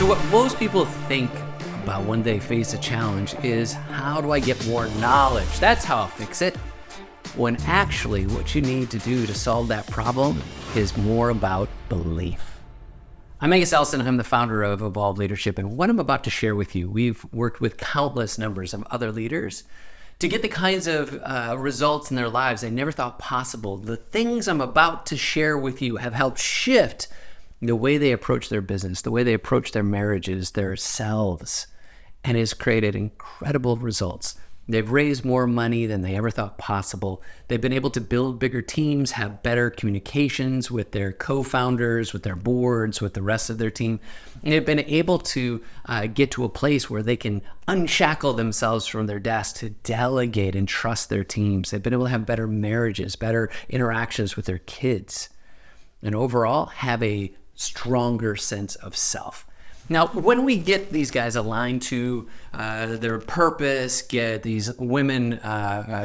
So what most people think about when they face a challenge is, how do I get more knowledge? That's how I'll fix it. When actually what you need to do to solve that problem is more about belief. I'm Angus Ellison. I'm the founder of Evolve Leadership, and what I'm about to share with you, we've worked with countless numbers of other leaders to get the kinds of results in their lives they never thought possible. The things I'm about to share with you have helped shift the way they approach their business, the way they approach their marriages, their selves, and has created incredible results. They've raised more money than they ever thought possible. They've been able to build bigger teams, have better communications with their co-founders, with their boards, with the rest of their team. And they've been able to get to a place where they can unshackle themselves from their desk to delegate and trust their teams. They've been able to have better marriages, better interactions with their kids, and overall have a stronger sense of self. Now, when we get these guys aligned to their purpose, get these women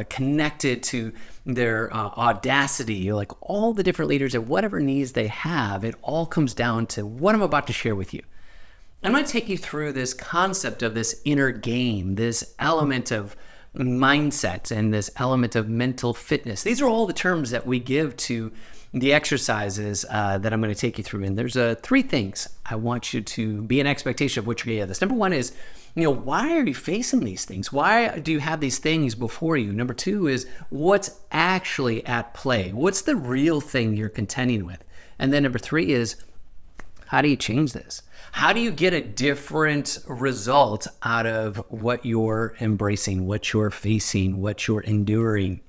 connected to their audacity, like all the different leaders and whatever needs they have, it all comes down to what I'm about to share with you. I'm going to take you through this concept of this inner game, this element of mindset, and this element of mental fitness. These are all the terms that we give to the exercises that I'm going to take you through. And there's three things I want you to be an expectation of what you're going to get this. Number one is, why are you facing these things? Why do you have these things before you? Number two is, what's actually at play? What's the real thing you're contending with? And then number three is, how do you change this? How do you get a different result out of what you're embracing, what you're facing, what you're enduring?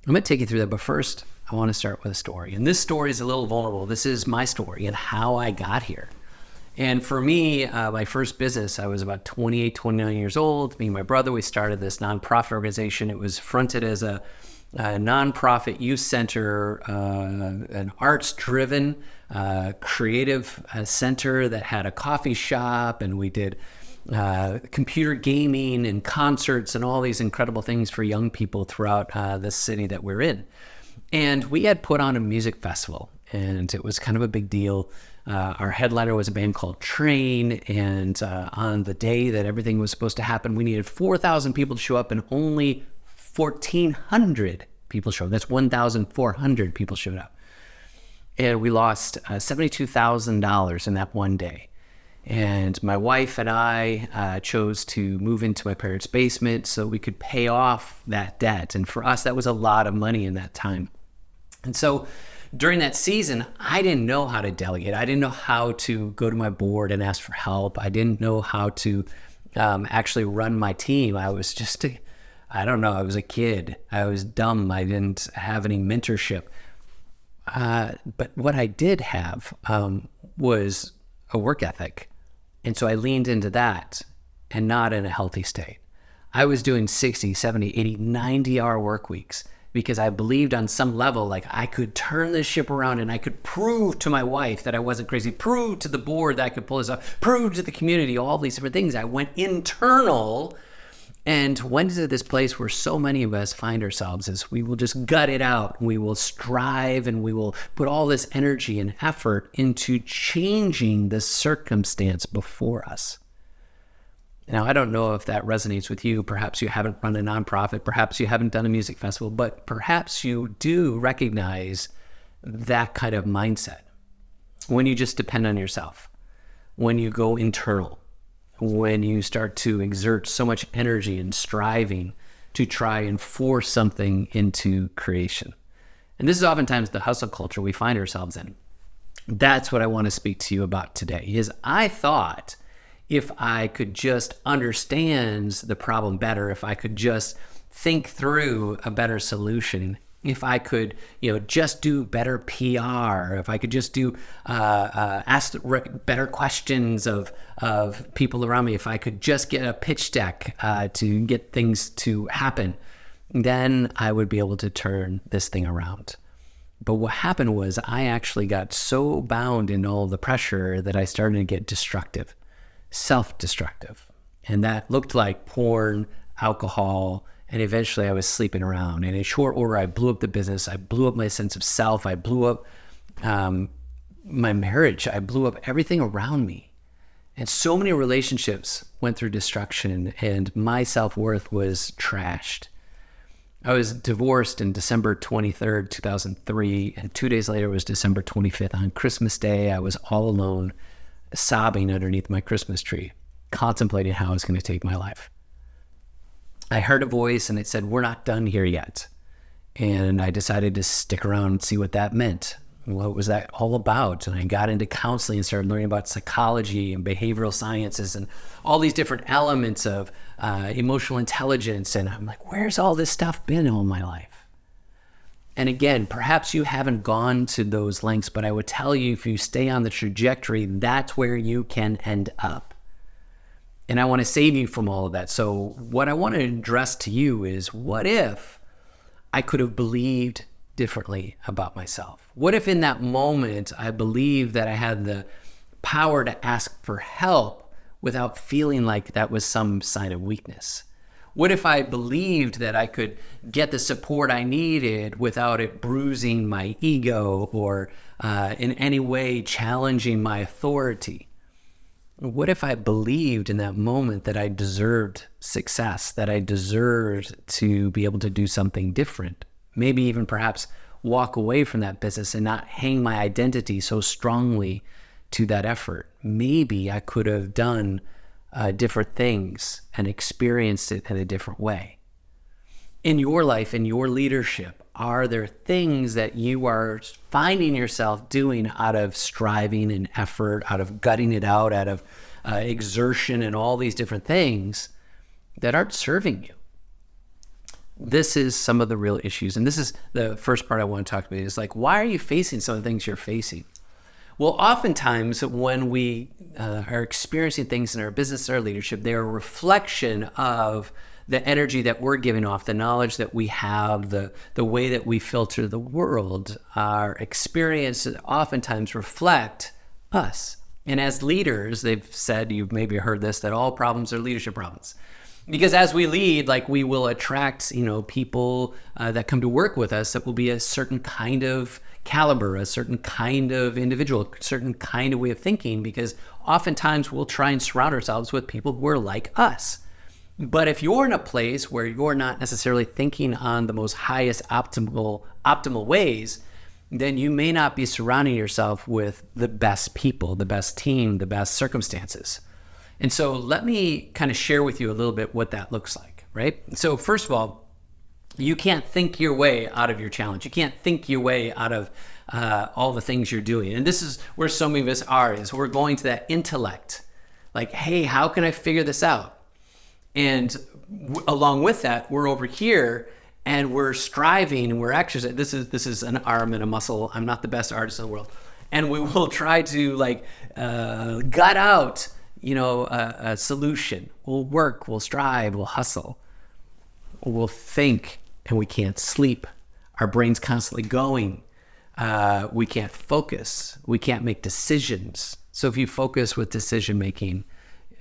I'm going to take you through that, but first, I want to start with a story. And this story is a little vulnerable. This is my story and how I got here. And for me, my first business, I was about 28, 29 years old. Me and my brother, we started this nonprofit organization. It was fronted as a nonprofit youth center, an arts-driven, creative center that had a coffee shop, and we did computer gaming and concerts and all these incredible things for young people throughout the city that we're in. And we had put on a music festival, and it was kind of a big deal. Our headliner was a band called Train, and on the day that everything was supposed to happen, we needed 4,000 people to show up, and only 1,400 people showed up. That's 1,400 people showed up. And we lost $72,000 in that one day. And my wife and I chose to move into my parents' basement so we could pay off that debt. And for us, that was a lot of money in that time. And so during that season, I didn't know how to delegate. I didn't know how to go to my board and ask for help. I didn't know how to actually run my team. I was just, I was a kid. I was dumb. I didn't have any mentorship. But what I did have was a work ethic. And so I leaned into that, and not in a healthy state. I was doing 60, 70, 80, 90-hour work weeks because I believed on some level, like I could turn this ship around and I could prove to my wife that I wasn't crazy, prove to the board that I could pull this off, prove to the community, all these different things. I went internal and went into this place where so many of us find ourselves, is we will just gut it out. We will strive and we will put all this energy and effort into changing the circumstance before us. Now, I don't know if that resonates with you. Perhaps you haven't run a nonprofit. Perhaps you haven't done a music festival, but perhaps you do recognize that kind of mindset when you just depend on yourself, when you go internal, when you start to exert so much energy and striving to try and force something into creation. And this is oftentimes the hustle culture we find ourselves in. That's what I want to speak to you about today, is I thought if I could just understand the problem better, if I could just think through a better solution, if I could, just do better PR, if I could just do ask better questions of people around me, if I could just get a pitch deck to get things to happen, then I would be able to turn this thing around. But what happened was I actually got so bound in all the pressure that I started to get destructive, self-destructive. And that looked like porn, alcohol, and eventually I was sleeping around. And in short order, I blew up the business. I blew up my sense of self. I blew up my marriage. I blew up everything around me. And so many relationships went through destruction, and my self-worth was trashed. I was divorced in December 23rd, 2003, and 2 days later was December 25th. On Christmas Day, I was all alone, sobbing underneath my Christmas tree, contemplating how I was going to take my life. I heard a voice, and it said, "We're not done here yet." And I decided to stick around and see what that meant. What was that all about? And I got into counseling and started learning about psychology and behavioral sciences and all these different elements of emotional intelligence. And I'm like, where's all this stuff been all my life? And again, perhaps you haven't gone to those lengths, but I would tell you, if you stay on the trajectory, that's where you can end up. And I want to save you from all of that. So what I want to address to you is, what if I could have believed differently about myself? What if in that moment I believed that I had the power to ask for help without feeling like that was some sign of weakness? What if I believed that I could get the support I needed without it bruising my ego or in any way challenging my authority? What if I believed in that moment that I deserved success, that I deserved to be able to do something different? Maybe even perhaps walk away from that business and not hang my identity so strongly to that effort. Maybe I could have done different things and experienced it in a different way. In your life, in your leadership, are there things that you are finding yourself doing out of striving and effort, out of gutting it out, out of exertion and all these different things that aren't serving you? This is some of the real issues. And this is the first part I want to talk about, is like, why are you facing some of the things you're facing? Well, oftentimes when we are experiencing things in our business or our leadership, they're a reflection of the energy that we're giving off, the knowledge that we have, the way that we filter the world. Our experiences oftentimes reflect us. And as leaders, they've said, you've maybe heard this, that all problems are leadership problems. Because as we lead, like, we will attract, people that come to work with us that will be a certain kind of caliber, a certain kind of individual, a certain kind of way of thinking, because oftentimes we'll try and surround ourselves with people who are like us. But if you're in a place where you're not necessarily thinking on the most highest optimal ways, then you may not be surrounding yourself with the best people, the best team, the best circumstances. And so let me kind of share with you a little bit what that looks like, right? So first of all, you can't think your way out of your challenge. You can't think your way out of all the things you're doing. And this is where so many of us are, is we're going to that intellect. Like, hey, how can I figure this out? And along with that, we're over here and we're striving and we're exercising. This is an arm and a muscle. I'm not the best artist in the world. And we will try to gut out, a solution. We'll work, we'll strive, we'll hustle. We'll think, and we can't sleep. Our brain's constantly going. We can't focus. We can't make decisions. So if you focus with decision making,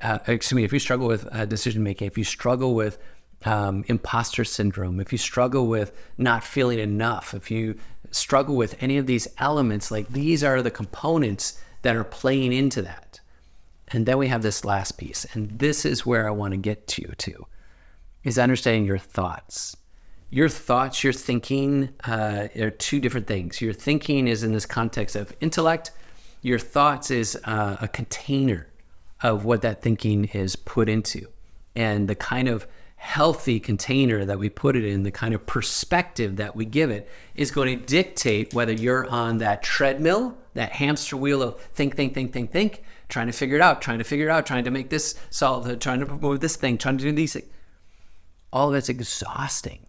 if you struggle with decision making, if you struggle with imposter syndrome, if you struggle with not feeling enough, if you struggle with any of these elements, like, these are the components that are playing into that. And then we have this last piece, and this is where I want to get to, is understanding your thoughts. Your thoughts, your thinking are two different things. Your thinking is in this context of intellect. Your thoughts is a container of what that thinking is put into. And the kind of healthy container that we put it in, the kind of perspective that we give it, is going to dictate whether you're on that treadmill, that hamster wheel of think, trying to figure it out, trying to make this solve, trying to move this thing, trying to do these things. All of that's exhausting,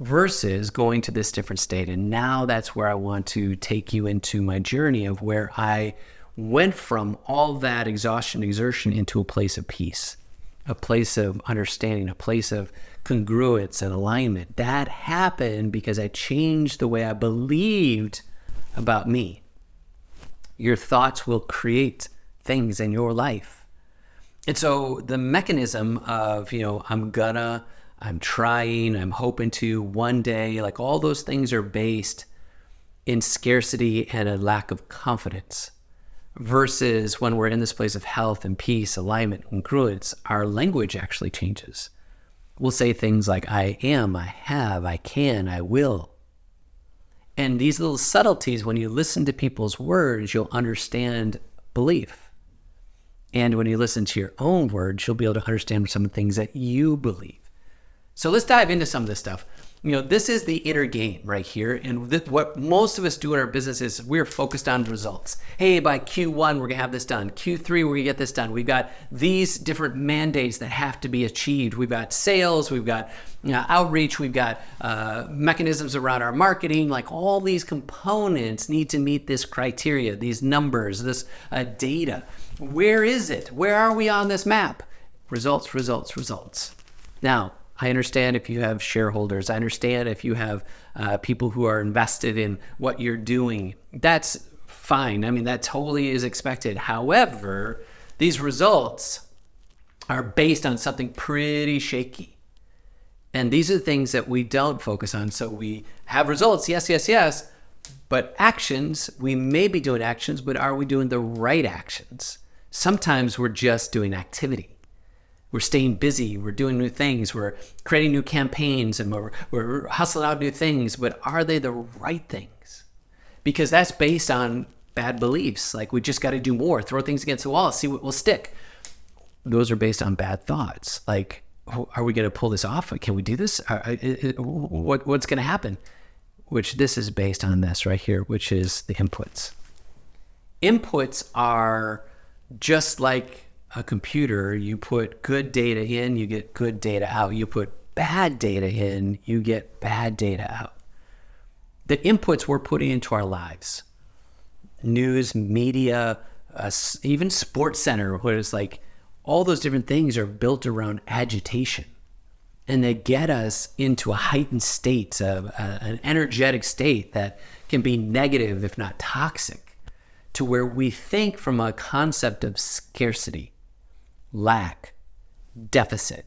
versus going to this different state. And now that's where I want to take you into my journey of where I went from all that exertion into a place of peace, a place of understanding, a place of congruence and alignment. That happened because I changed the way I believed about me. Your thoughts will create things in your life. And so the mechanism of, I'm trying, I'm hoping to one day, like, all those things are based in scarcity and a lack of confidence, versus when we're in this place of health and peace, alignment, and congruence, our language actually changes. We'll say things like, I am, I have, I can, I will. And these little subtleties, when you listen to people's words, you'll understand belief. And when you listen to your own words, you'll be able to understand some of the things that you believe. So let's dive into some of this stuff. This is the inner game right here. And what most of us do in our business is we're focused on results. Hey, by Q1, we're going to have this done. Q3, we're going to get this done. We've got these different mandates that have to be achieved. We've got sales, we've got outreach, we've got mechanisms around our marketing. Like all these components need to meet this criteria, these numbers, this data. Where is it? Where are we on this map? Results, results, results. Now, I understand if you have shareholders. I understand if you have people who are invested in what you're doing. That's fine. I mean, that totally is expected. However, these results are based on something pretty shaky. And these are the things that we don't focus on. So we have results, yes, yes, yes. But actions, we may be doing actions, but are we doing the right actions? Sometimes we're just doing activity. We're staying busy, we're doing new things, we're creating new campaigns, and we're hustling out new things, but are they the right things? Because that's based on bad beliefs, like we just got to do more, throw things against the wall, see what will stick. Those are based on bad thoughts, like, are we going to pull this off? Can we do this? What's going to happen? Which this is based on this right here, which is the inputs. Inputs are just like a computer. You put good data in, you get good data out. You put bad data in, you get bad data out. The inputs we're putting into our lives, news, media, even Sports Center, where it's like all those different things are built around agitation. And they get us into a heightened state, an energetic state that can be negative, if not toxic, to where we think from a concept of scarcity, lack, deficit.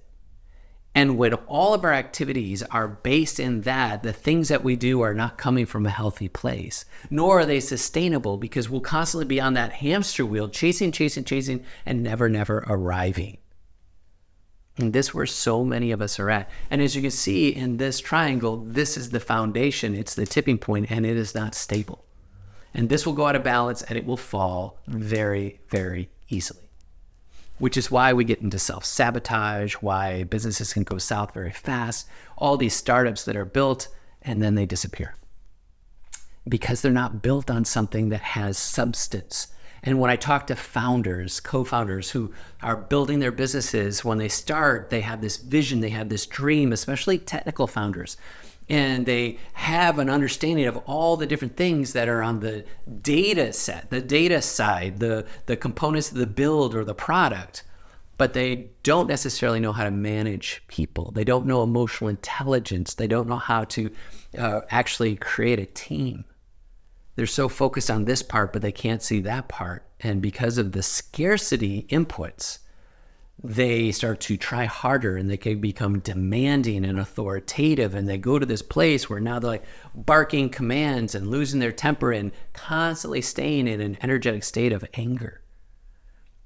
And when all of our activities are based in that, the things that we do are not coming from a healthy place, nor are they sustainable, because we'll constantly be on that hamster wheel, chasing, and never arriving. And this is where so many of us are at. And as you can see in this triangle, this is the foundation. It's the tipping point, and it is not stable. And this will go out of balance, and it will fall very, very easily. Which is why we get into self-sabotage, why businesses can go south very fast, all these startups that are built and then they disappear. Because they're not built on something that has substance. And when I talk to founders, co-founders who are building their businesses, when they start, they have this vision, they have this dream, especially technical founders. And they have an understanding of all the different things that are on the data set, the data side, the components of the build or the product, but they don't necessarily know how to manage people. They don't know emotional intelligence. They don't know how to actually create a team. They're so focused on this part, but they can't see that part. And because of the scarcity inputs, they start to try harder and they can become demanding and authoritative, and they go to this place where now they're like barking commands and losing their temper and constantly staying in an energetic state of anger.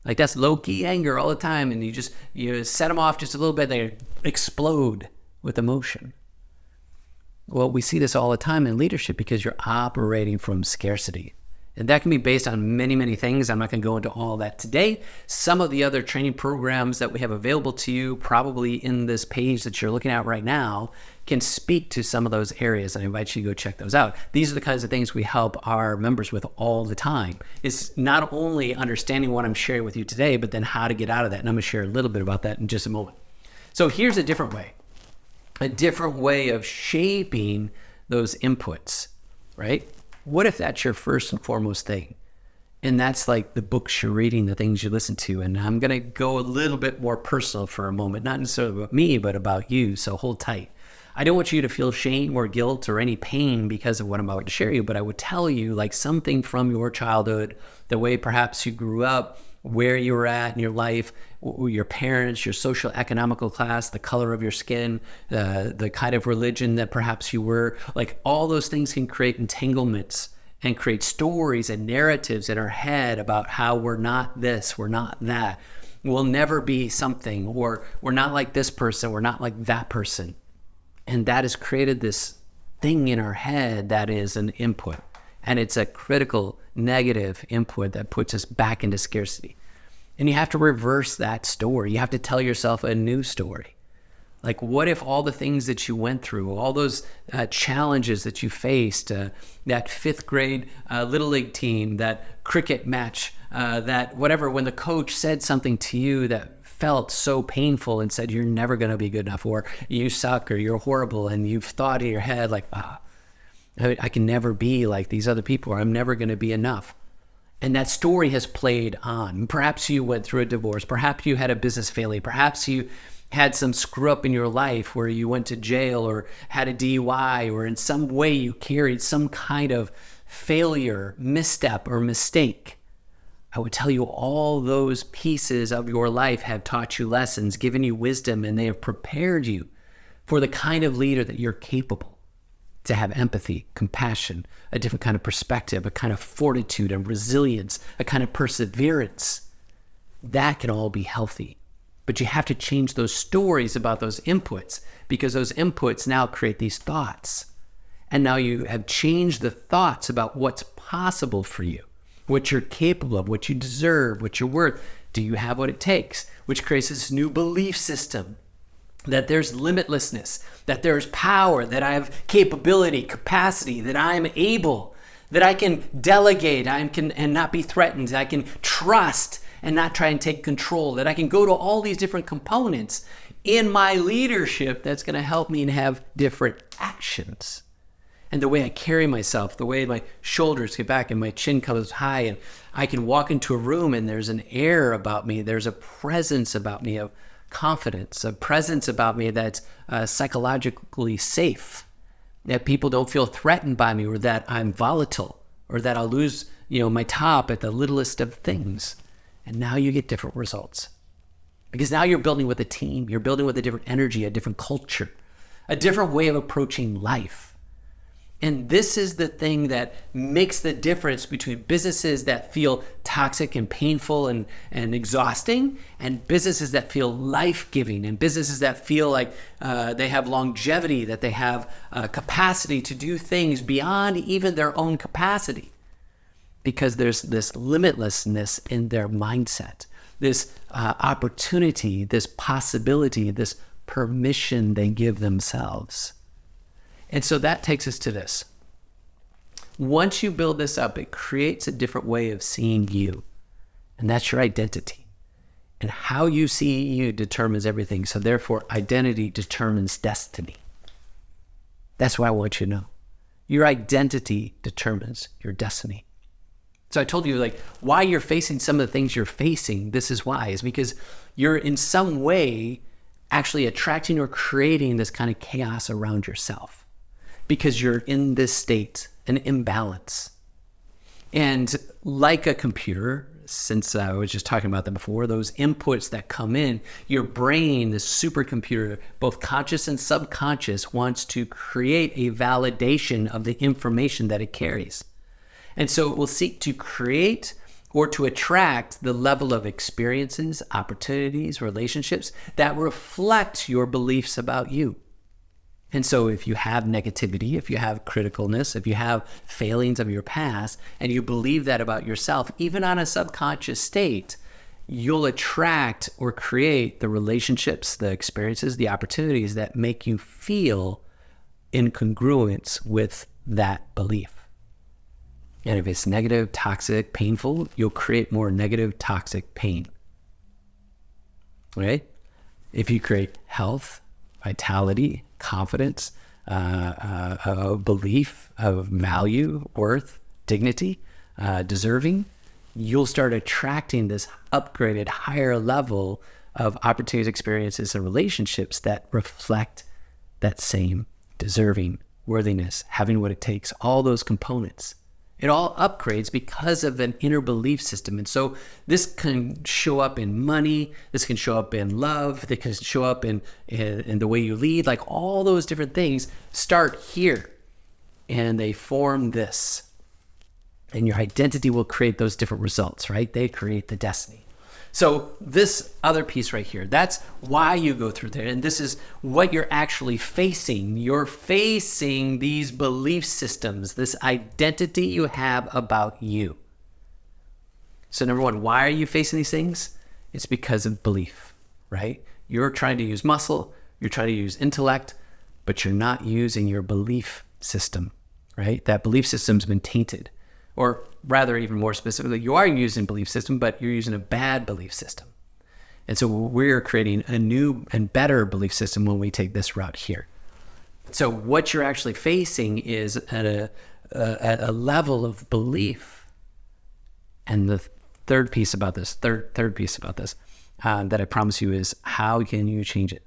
Like that's low-key anger all the time, and you set them off just a little bit, they explode with emotion. Well, we see this all the time in leadership because you're operating from scarcity. And that can be based on many, many things. I'm not going to go into all that today. Some of the other training programs that we have available to you, probably in this page that you're looking at right now, can speak to some of those areas. And I invite you to go check those out. These are the kinds of things we help our members with all the time. It's not only understanding what I'm sharing with you today, but then how to get out of that. And I'm going to share a little bit about that in just a moment. So here's a different way of shaping those inputs, right? What if that's your first and foremost thing? And that's like the books you're reading, the things you listen to. And I'm going to go a little bit more personal for a moment, not necessarily about me, but about you. So hold tight. I don't want you to feel shame or guilt or any pain because of what I'm about to share you, but I would tell you like something from your childhood, the way perhaps you grew up, where you were at in your life, your parents, your social economical class, the color of your skin, the kind of religion that perhaps you were, like all those things can create entanglements and create stories and narratives in our head about how we're not this, we're not that, we'll never be something, or we're not like this person, we're not like that person. And that has created this thing in our head that is an input. And it's a critical negative input that puts us back into scarcity. And you have to reverse that story. You have to tell yourself a new story. Like, what if all the things that you went through, all those challenges that you faced, that fifth grade Little League team, that cricket match, that whatever, when the coach said something to you that felt so painful and said, you're never going to be good enough, or you suck, or you're horrible, and you've thought in your head like, I can never be like these other people, or I'm never going to be enough. And that story has played on. Perhaps you went through a divorce. Perhaps you had a business failure. Perhaps you had some screw up in your life where you went to jail or had a DUI, or in some way you carried some kind of failure, misstep, or mistake. I would tell you all those pieces of your life have taught you lessons, given you wisdom, and they have prepared you for the kind of leader that you're capable to have: empathy, compassion, a different kind of perspective, a kind of fortitude and resilience, a kind of perseverance. That can all be healthy. But you have to change those stories about those inputs, because those inputs now create these thoughts. And now you have changed the thoughts about what's possible for you, what you're capable of, what you deserve, what you're worth. Do you have what it takes? Which creates this new belief system that there's limitlessness, that there's power, that I have capability, capacity, that I'm able, that I can delegate, and not be threatened, I can trust and not try and take control, that I can go to all these different components in my leadership that's going to help me and have different actions. And the way I carry myself, the way my shoulders get back and my chin comes high, and I can walk into a room and there's an air about me, there's a presence about me of confidence, a presence about me that's psychologically safe, that people don't feel threatened by me, or that I'm volatile, or that I'll lose my top at the littlest of things. And now you get different results, because now you're building with a team, you're building with a different energy, a different culture, a different way of approaching life. And this is the thing that makes the difference between businesses that feel toxic and painful and exhausting, and businesses that feel life-giving, and businesses that feel like they have longevity, that they have capacity to do things beyond even their own capacity. Because there's this limitlessness in their mindset, this opportunity, this possibility, this permission they give themselves. And so that takes us to this. Once you build this up, it creates a different way of seeing you. And that's your identity. And how you see you determines everything. So therefore, identity determines destiny. That's what I want you to know. Your identity determines your destiny. So I told you why you're facing some of the things you're facing. This is why, is because you're in some way actually attracting or creating this kind of chaos around yourself, because you're in this state, an imbalance. And like a computer, since I was just talking about that before, those inputs that come in, your brain, this supercomputer, both conscious and subconscious, wants to create a validation of the information that it carries. And so it will seek to create or to attract the level of experiences, opportunities, relationships that reflect your beliefs about you. And so if you have negativity, if you have criticalness, if you have failings of your past, and you believe that about yourself, even on a subconscious state, you'll attract or create the relationships, the experiences, the opportunities that make you feel in congruence with that belief. And if it's negative, toxic, painful, you'll create more negative, toxic pain. Right? If you create health, vitality, confidence, a belief of value, worth, dignity, deserving, you'll start attracting this upgraded, higher level of opportunities, experiences, and relationships that reflect that same deserving, worthiness, having what it takes, all those components. It all upgrades because of an inner belief system. And so this can show up in money, this can show up in love, it can show up in the way you lead, like all those different things start here and they form this. And your identity will create those different results, right? They create the destiny. So this other piece right here, that's why you go through there. And this is what you're actually facing. You're facing these belief systems, this identity you have about you. So number one, why are you facing these things? It's because of belief, right? You're trying to use muscle, you're trying to use intellect, but you're not using your belief system, right? That belief system's been tainted. Or rather, even more specifically, you are using belief system, but you're using a bad belief system. And so we're creating a new and better belief system when we take this route here. So what you're actually facing is at a level of belief. And the third piece about this that I promise you is, how can you change it,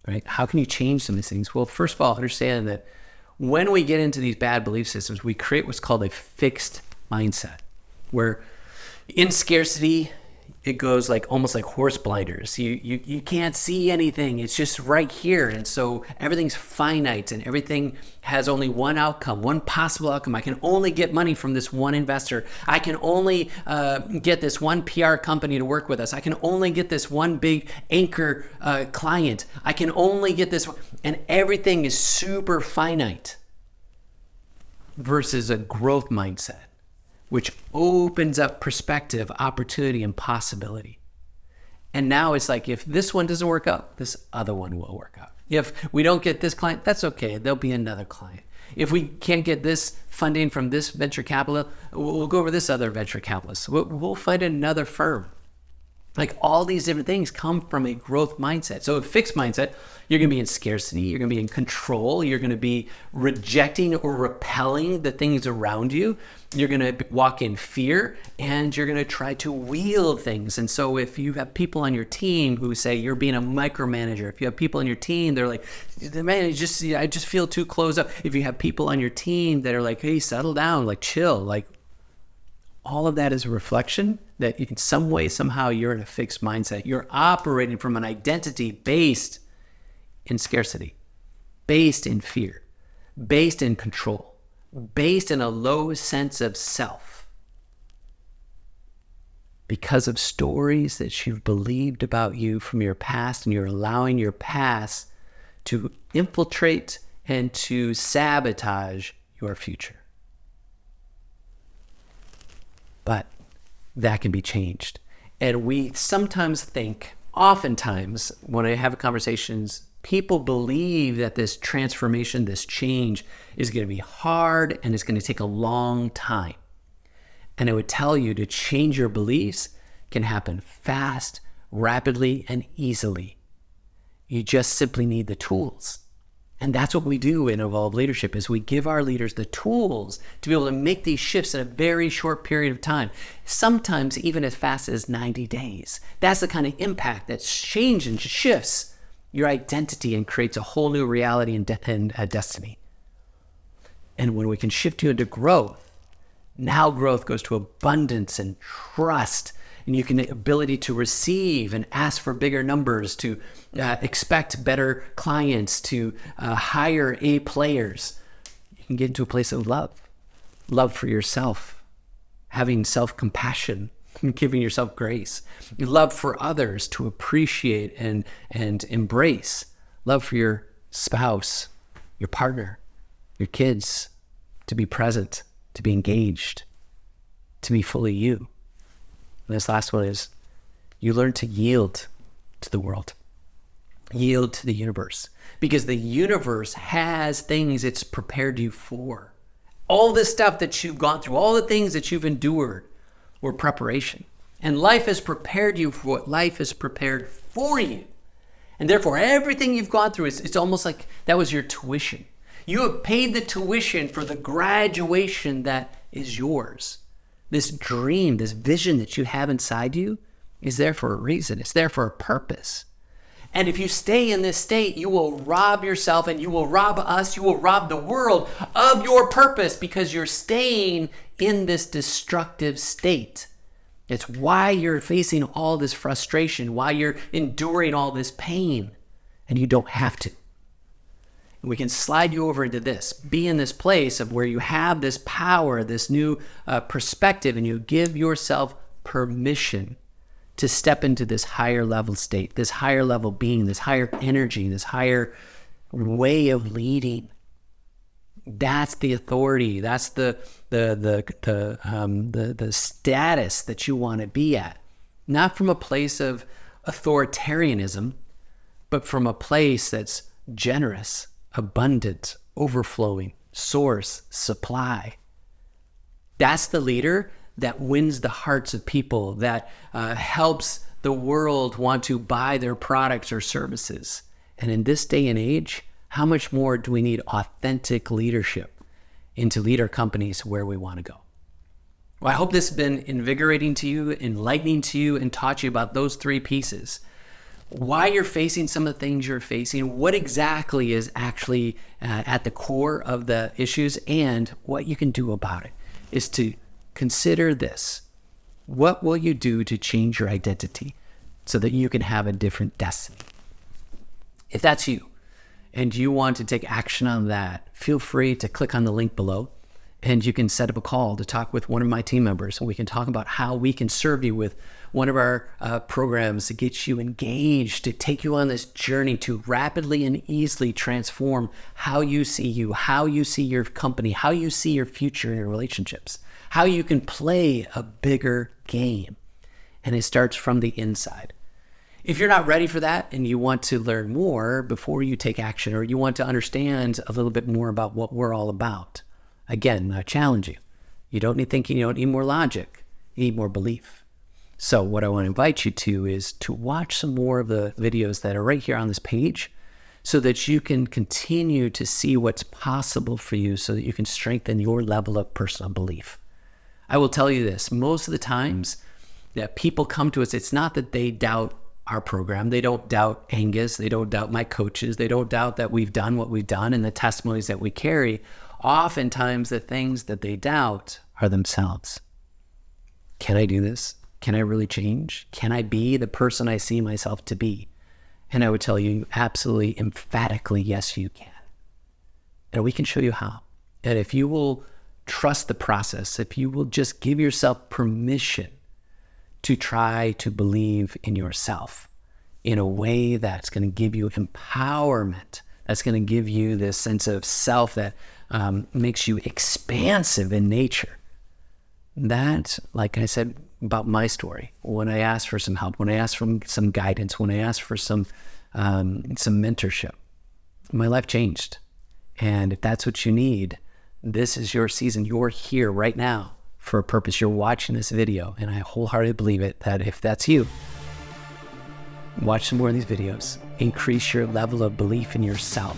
right? How can you change some of these things? Well, first of all, understand that when we get into these bad belief systems, we create what's called a fixed mindset, where in scarcity, it goes like almost like horse blinders. You can't see anything. It's just right here. And so everything's finite and everything has only one outcome, one possible outcome. I can only get money from this one investor. I can only get this one PR company to work with us. I can only get this one big anchor client. I can only get this one. And everything is super finite versus a growth mindset, which opens up perspective, opportunity, and possibility. And now it's like, if this one doesn't work out, this other one will work out. If we don't get this client, that's okay. There'll be another client. If we can't get this funding from this venture capitalist, we'll go over this other venture capitalist. We'll find another firm. Like, all these different things come from a growth mindset. So a fixed mindset, you're going to be in scarcity, you're going to be in control, you're going to be rejecting or repelling the things around you, you're going to walk in fear, and you're going to try to wield things. And so if you have people on your team who say you're being a micromanager, if you have people on your team, they're like, man, I just feel too closed up. If you have people on your team that are like, hey, settle down, like chill, like, all of that is a reflection that in some way, somehow, you're in a fixed mindset. You're operating from an identity based in scarcity, based in fear, based in control, based in a low sense of self, because of stories that you've believed about you from your past, and you're allowing your past to infiltrate and to sabotage your future. But that can be changed. And we sometimes think, oftentimes, when I have conversations, people believe that this transformation, this change is going to be hard and it's going to take a long time. And I would tell you, to change your beliefs can happen fast, rapidly, and easily. You just simply need the tools. And that's what we do in Evolve Leadership, is we give our leaders the tools to be able to make these shifts in a very short period of time, sometimes even as fast as 90 days. That's the kind of impact that changes and shifts your identity and creates a whole new reality and destiny. And when we can shift you into growth, now growth goes to abundance and trust. And you can ability to receive and ask for bigger numbers, to expect better clients, to hire A players. You can get into a place of love for yourself, having self-compassion, giving yourself grace, love for others, to appreciate and embrace, love for your spouse, your partner, your kids, to be present, to be engaged, to be fully you. And this last one is, you learn to yield to the world, yield to the universe, because the universe has things it's prepared you for. All this stuff that you've gone through, all the things that you've endured were preparation. And life has prepared you for what life has prepared for you. And therefore, everything you've gone through, it's almost like that was your tuition. You have paid the tuition for the graduation that is yours. This dream, this vision that you have inside you is there for a reason. It's there for a purpose. And if you stay in this state, you will rob yourself, and you will rob us, you will rob the world of your purpose, because you're staying in this destructive state. It's why you're facing all this frustration, why you're enduring all this pain, and you don't have to. We can slide you over into this. Be in this place of where you have this power, this new perspective, and you give yourself permission to step into this higher level state, this higher level being, this higher energy, this higher way of leading. That's the authority. That's the status that you want to be at. Not from a place of authoritarianism, but from a place that's generous, abundant, overflowing, source, supply. That's the leader that wins the hearts of people, that helps the world want to buy their products or services. And in this day and age, how much more do we need authentic leadership to lead our companies where we want to go? Well, I hope this has been invigorating to you, enlightening to you, and taught you about those three pieces. Why you're facing some of the things you're facing, what exactly is actually at the core of the issues, and what you can do about it is to consider this. What will you do to change your identity so that you can have a different destiny? If that's you, and you want to take action on that, feel free to click on the link below, and you can set up a call to talk with one of my team members, and we can talk about how we can serve you with one of our programs to get you engaged, to take you on this journey to rapidly and easily transform how you see you, how you see your company, how you see your future and your relationships, how you can play a bigger game. And it starts from the inside. If you're not ready for that and you want to learn more before you take action, or you want to understand a little bit more about what we're all about, again, I challenge you. You don't need thinking, you don't need more logic, you need more belief. So what I want to invite you to is to watch some more of the videos that are right here on this page so that you can continue to see what's possible for you, so that you can strengthen your level of personal belief. I will tell you this, most of the times that people come to us, it's not that they doubt our program. They don't doubt Angus. They don't doubt my coaches. They don't doubt that we've done what we've done and the testimonies that we carry. Oftentimes, the things that they doubt are themselves. Can I do this? Can I really change? Can I be the person I see myself to be? And I would tell you absolutely, emphatically, yes, you can. And we can show you how. And if you will trust the process, if you will just give yourself permission to try to believe in yourself in a way that's going to give you empowerment, that's going to give you this sense of self that makes you expansive in nature. That, like I said about my story, when I asked for some help, when I asked for some guidance, when I asked for some mentorship, my life changed. And if that's what you need, this is your season. You're here right now for a purpose. You're watching this video, and I wholeheartedly believe it, that if that's you, watch some more of these videos, increase your level of belief in yourself,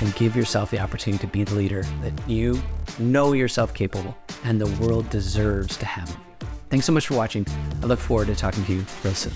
and give yourself the opportunity to be the leader that you know yourself capable and the world deserves to have. Thanks so much for watching. I look forward to talking to you real soon.